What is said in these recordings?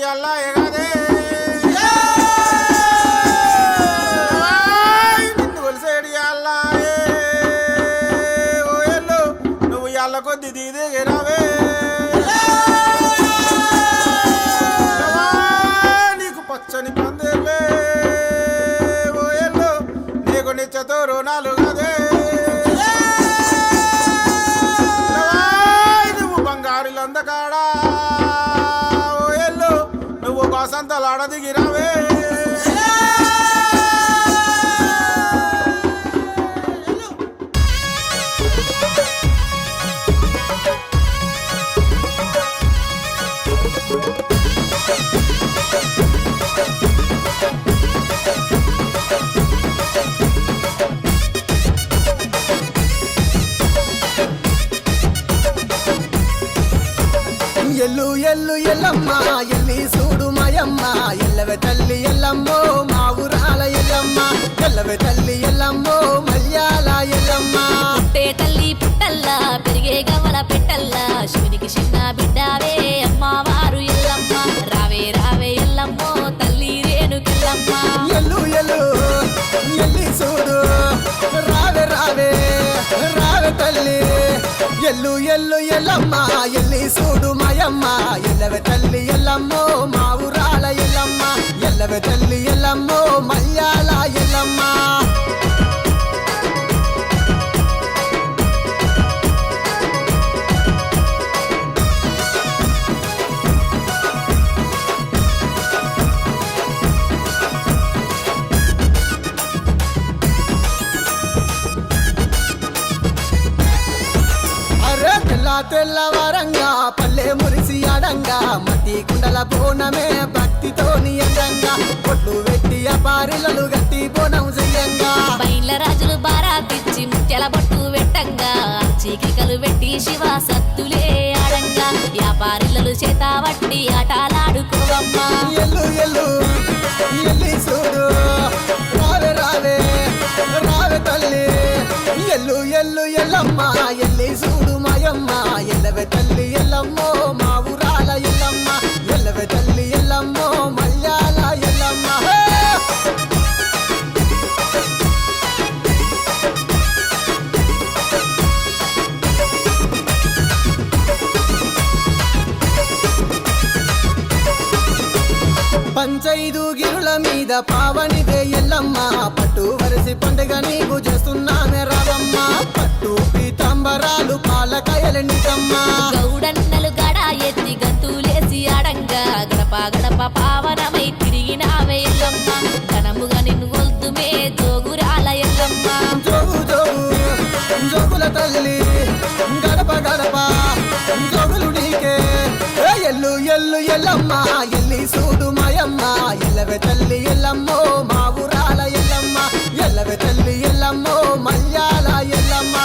ఇయ్యాల ఎగదే నిన్ను కొలిసేడు ఇయ్యాల ఓ ఎల్లు నువ్వు ఇయ్యాల కొద్ది దిగిరావే నీకు పచ్చని పందేలే ఓ ఎల్లు నీకు నిత్యతో రుణాలు కదే అందకాడా ఓ ఎల్లు నువ్వు బాసంతలు ఆడదిగిరావే ఎల్లు ఎల్లు ఎల్లమ్మ ఎల్లి చూడు మాయమ్మ ఎల్లవే తల్లి ఎల్లమ్మో మా ఊరాల ఎల్లమ్మ ఎల్లవే తల్లి ఎల్లమ్మో మల్యాల ఎల్లమ్మ పుట్టే తల్లి పుట్టల్లా పెరిగే గవల పెట్టల్లా శివునికి చిన్న బిడ్డావే అమ్మవారు ఎల్లమ్మ రావే రావే ఎల్లమ్మో తల్లి రేణుకెల్లమ్మ ఎల్లు ఎల్లు ఎల్లి చూడు రావే రావే రావే తల్లి ఎల్లు ఎల్లు ఎల్లమ్మ ఎల్లి చూడు మాయమ్మ ఎల్లవే తల్లి ఎల్లమ్మో మా ఊరాల ఎల్లమ్మ ఎల్లవే తల్లి ఎల్లమ్మో మల్యాల ఎల్లమ్మ తెల్లవారంగా పల్లె మురిసి అడంగా మట్టి కుండల బోనమే భక్తితోని అందంగా పొట్లు వెట్టి అపారిలలు గట్టి బోనం చెయ్యంగా బయళ్ళ రాజులు బారాతిచ్చి ముత్యాల బొట్టు పెట్టంగా చీకికలు పెట్టి శివ సత్తులే ఆడంగా వ్యాపారిలలు చేత వట్టి ఆటలాడుకోవమ్మా ఎల్లు ఎల్లు ఎల్లి చూడు రావే రావే రావే తల్లి ఎల్లు ఎల్లు ఎల్లమ్మ ఎల్లి చూడు మాయమ్మ ఎల్లవే తల్లి ఎల్లమ్మో మా ఊరాల ఎల్లమ్మ ఎల్లవే తల్లి ఎల్లమ్మో మల్యాల ఎల్లమ్మ పంచైదు గిరుల మీద పావనిదే ఎల్లమ్మ పట్టు వరిసి పండుగ నీకు చేస్తున్నామే రావమ్మ పట్టు పీతాంబరాలు పాలకాయలు నీకమ్మ గౌడన్నలు గడ ఎత్తి గంతులేసి ఆడంగా గడప గడప పావనమై తిరిగినావే ఎల్లమ్మ ఘనముగా నిన్ను గొల్తుమే జోగురాల ఎల్లమ్మ జోగు జోగు జోగుల తల్లి గడప గడప జోగులు నీకే ఎల్లు ఎల్లు ఎల్లమ్మ ఎల్లి చూడు మాయమ్మ ఎల్లవే తల్లి ఎల్లమ్మో మా ఊరాల ఎల్లమ్మ ఎల్లవే తల్లి ఎల్లమ్మో మల్యాల ఎల్లమ్మ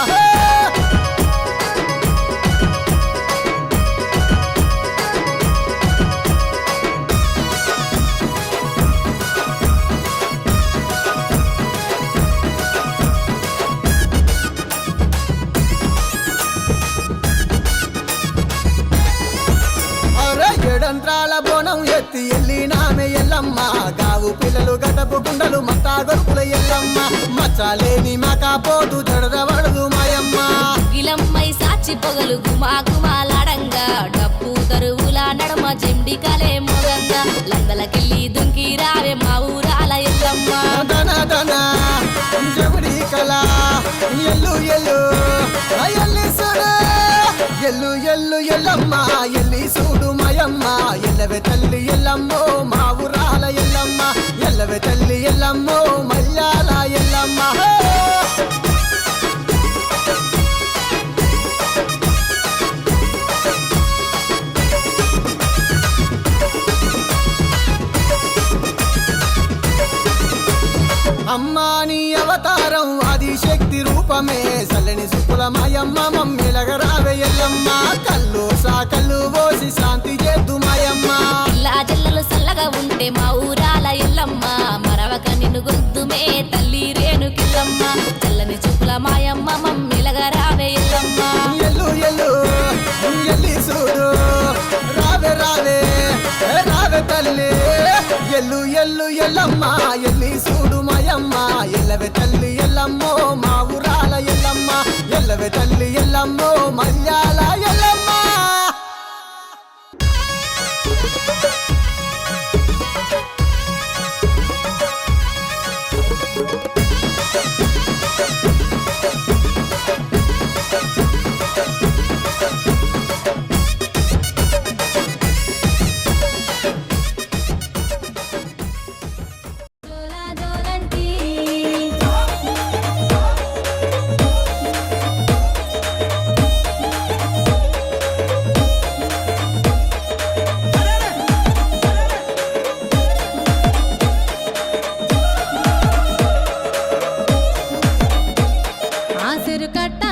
ఏడంత్రాల బోనం ఎత్తి ఎల్లినామె ఎల్లమ్మ గావు పిల్లలు గడపు కుండలు మత్తా గొరుకుల ఎల్లమ్మ మచ్చలేని మకాపోతు జడదవడదు మాయమ్మ గిలమ్మై సాచి పొగలు గుమా గుమాలాడంగా డప్పు తరువుల నడమ జెండికలే మొగంగా లంగలకెళ్ళి దుంకి రావే మా ఊరాల ఎల్లమ్మ దన దన జముడి కళ ఎల్లు ఎల్లు ఎల్లి చూడు ఎల్లు ఎల్లు ఎల్లమ్మ ఎల్లి చూడు మాయమ్మ ఎల్లవే తల్లి ఎల్లమ్మో మా ఊరాల ఎల్లమ్మ ఎల్లవే తల్లి ఎల్లమ్మో మల్యాల ఎల్లమ్మ అమ్మాని అవతారం ఆదిశక్తి రూపమే చల్లని సుకుల మాయమ్మ మమ్మిలగరావే ఎల్లమ్మ కళ్ళు సాకళ్ళు పోసి శాంతి చేద్దు మాయమ్మ ఇలా జల్లలు సల్లగా ఉంటే మా ఊరాల ఎల్లమ్మ మరవక నిన్ను గొంతుమే తల్లి రేణుకెల్లమ్మ చల్లని చూపుల మాయమ్మ మమ్మిలగా రావే ఎల్లమ్మ ఎల్లు ఎల్లు ఎల్లి చూడు రావే రావే రావే ఎల్లమ్మో మల్యాల ఎల్లమ్మ ఆసిరు కట్ట